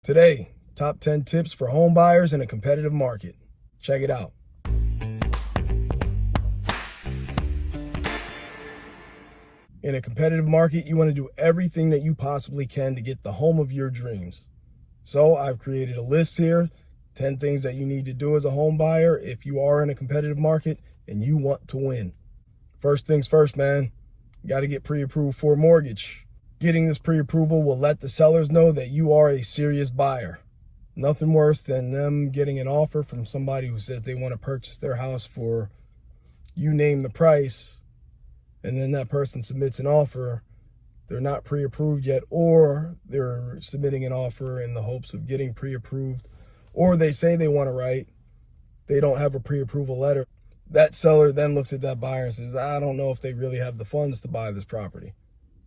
Today, top 10 tips for home buyers in a competitive market. Check it out. In a competitive market, you want to do everything that you possibly can to get the home of your dreams. So I've created a list here, 10 things that you need to do as a home buyer if you are in a competitive market and you want to win. First things first, man, you got to get pre-approved for a mortgage. Getting this pre-approval will let the sellers know that you are a serious buyer. Nothing worse than them getting an offer from somebody who says they want to purchase their house for, you name the price, and then that person submits an offer. They're not pre-approved yet, or they're submitting an offer in the hopes of getting pre-approved, or they say they want to write. They don't have a pre-approval letter. That seller then looks at that buyer and says, I don't know if they really have the funds to buy this property.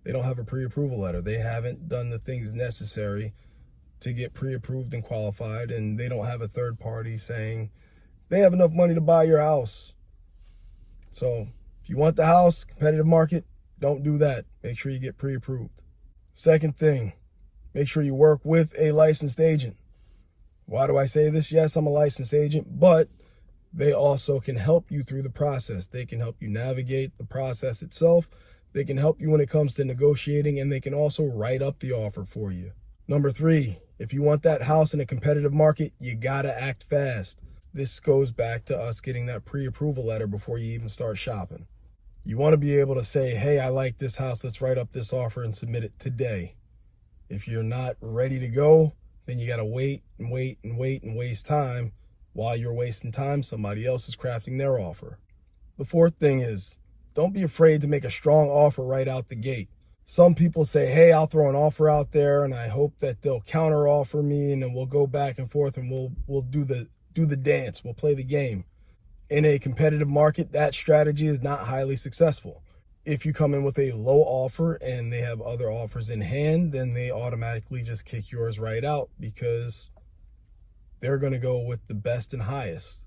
They don't have a pre-approval letter. They haven't done the things necessary to get pre-approved and qualified, and they don't have a third party saying they have enough money to buy your house. So if you want the house, competitive market, don't do that. Make sure you get pre-approved. Second thing, make sure you work with a licensed agent. Why do I say this? Yes, I'm a licensed agent, but they also can help you through the process. They can help you navigate the process itself. They can help you when it comes to negotiating, and they can also write up the offer for you. Number 3, if you want that house in a competitive market, you gotta act fast. This goes back to us getting that pre-approval letter before you even start shopping. You wanna be able to say, hey, I like this house, let's write up this offer and submit it today. If you're not ready to go, then you gotta wait and waste time. While you're wasting time, somebody else is crafting their offer. The fourth thing is, don't be afraid to make a strong offer right out the gate. Some people say, hey, I'll throw an offer out there and I hope that they'll counter offer me, and then we'll go back and forth and we'll do the dance. We'll play the game. In a competitive market, that strategy is not highly successful. If you come in with a low offer and they have other offers in hand, then they automatically just kick yours right out because they're going to go with the best and highest.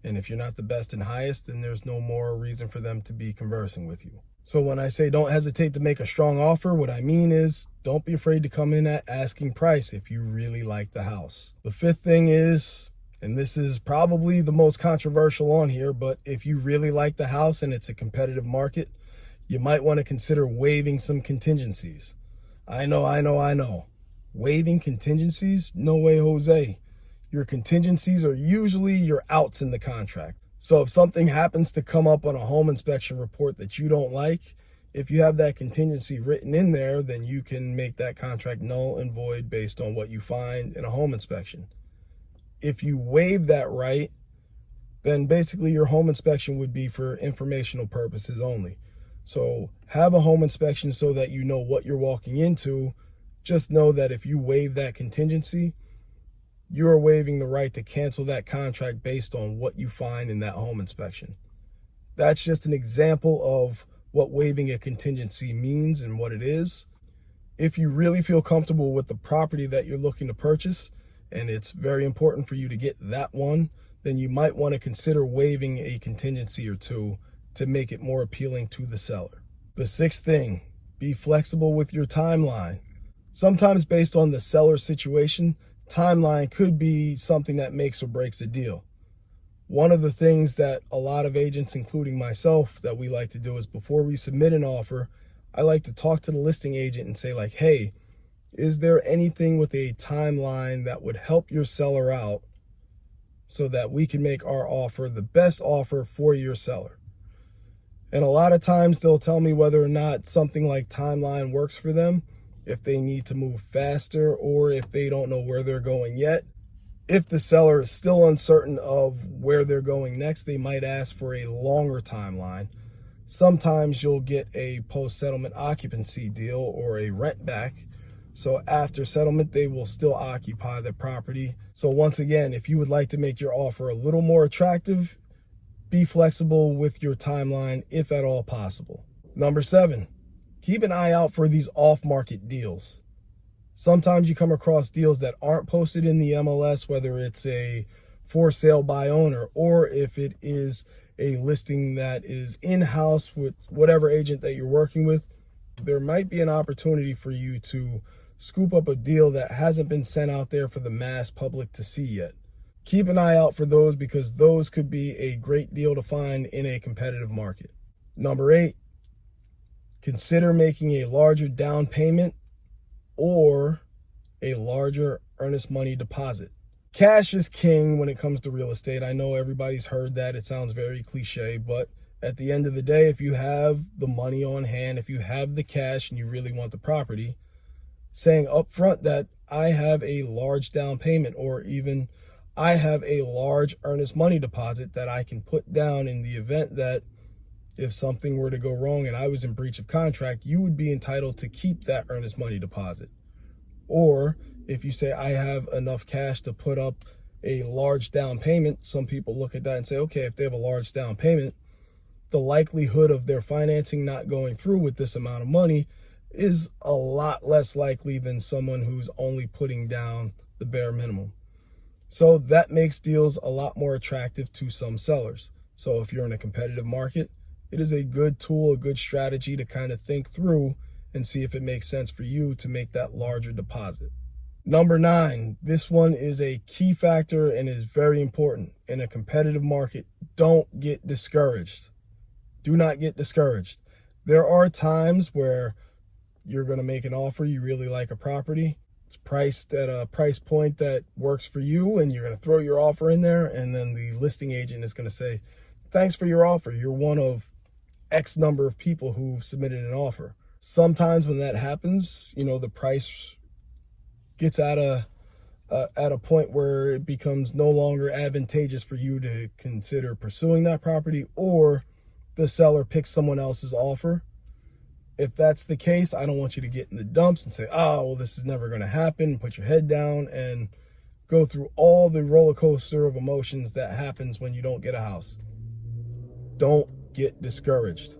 And if you're not the best and highest, then there's no more reason for them to be conversing with you. So when I say don't hesitate to make a strong offer, what I mean is don't be afraid to come in at asking price if you really like the house. The fifth thing is, and this is probably the most controversial on here, but if you really like the house and it's a competitive market, you might want to consider waiving some contingencies. I know. Waiving contingencies? No way, Jose. Your contingencies are usually your outs in the contract. So if something happens to come up on a home inspection report that you don't like, if you have that contingency written in there, then you can make that contract null and void based on what you find in a home inspection. If you waive that right, then basically your home inspection would be for informational purposes only. So have a home inspection so that you know what you're walking into. Just know that if you waive that contingency, you're waiving the right to cancel that contract based on what you find in that home inspection. That's just an example of what waiving a contingency means and what it is. If you really feel comfortable with the property that you're looking to purchase, and it's very important for you to get that one, then you might want to consider waiving a contingency or two to make it more appealing to the seller. The sixth thing, be flexible with your timeline. Sometimes based on the seller's situation, timeline could be something that makes or breaks a deal. One of the things that a lot of agents, including myself, that we like to do is before we submit an offer, I like to talk to the listing agent and say like, hey, is there anything with a timeline that would help your seller out so that we can make our offer the best offer for your seller? And a lot of times they'll tell me whether or not something like timeline works for them, if they need to move faster, or if they don't know where they're going yet. If the seller is still uncertain of where they're going next, they might ask for a longer timeline. Sometimes you'll get a post-settlement occupancy deal or a rent back. So after settlement, they will still occupy the property. So once again, if you would like to make your offer a little more attractive, be flexible with your timeline if at all possible. Number 7. Keep an eye out for these off-market deals. Sometimes you come across deals that aren't posted in the MLS, whether it's a for sale by owner or if it is a listing that is in-house with whatever agent that you're working with. There might be an opportunity for you to scoop up a deal that hasn't been sent out there for the mass public to see yet. Keep an eye out for those, because those could be a great deal to find in a competitive market. Number 8, consider making a larger down payment or a larger earnest money deposit. Cash is king when it comes to real estate. I know everybody's heard that. It sounds very cliche, but at the end of the day, if you have the money on hand, if you have the cash and you really want the property, saying upfront that I have a large down payment, or even I have a large earnest money deposit that I can put down in the event that if something were to go wrong and I was in breach of contract, you would be entitled to keep that earnest money deposit. Or if you say I have enough cash to put up a large down payment, some people look at that and say, okay, if they have a large down payment, the likelihood of their financing not going through with this amount of money is a lot less likely than someone who's only putting down the bare minimum. So that makes deals a lot more attractive to some sellers. So if you're in a competitive market, it is a good tool, a good strategy to kind of think through and see if it makes sense for you to make that larger deposit. Number 9, this one is a key factor and is very important. In a competitive market, don't get discouraged. Do not get discouraged. There are times where you're going to make an offer, you really like a property, it's priced at a price point that works for you, and you're going to throw your offer in there, and then the listing agent is going to say, thanks for your offer. You're one of X number of people who've submitted an offer. Sometimes when that happens, the price gets at a point where it becomes no longer advantageous for you to consider pursuing that property, or the seller picks someone else's offer. If that's the case, I don't want you to get in the dumps and say, oh, well, this is never going to happen. Put your head down and go through all the roller coaster of emotions that happens when you don't get a house. Don't get discouraged.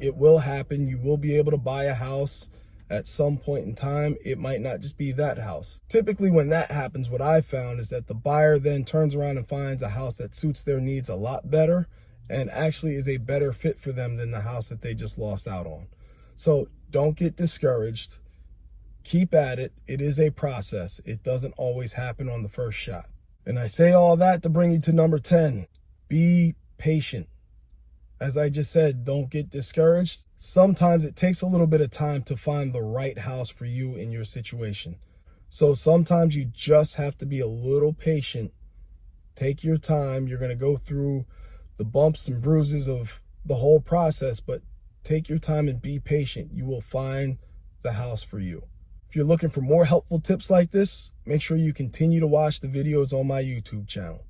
It will happen. You will be able to buy a house at some point in time. It might not just be that house. Typically when that happens, what I've found is that the buyer then turns around and finds a house that suits their needs a lot better and actually is a better fit for them than the house that they just lost out on. So don't get discouraged. Keep at it. It is a process. It doesn't always happen on the first shot. And I say all that to bring you to number 10. Be patient. As I just said, don't get discouraged. Sometimes it takes a little bit of time to find the right house for you in your situation. So sometimes you just have to be a little patient. Take your time. You're going to go through the bumps and bruises of the whole process, but take your time and be patient. You will find the house for you. If you're looking for more helpful tips like this, make sure you continue to watch the videos on my YouTube channel.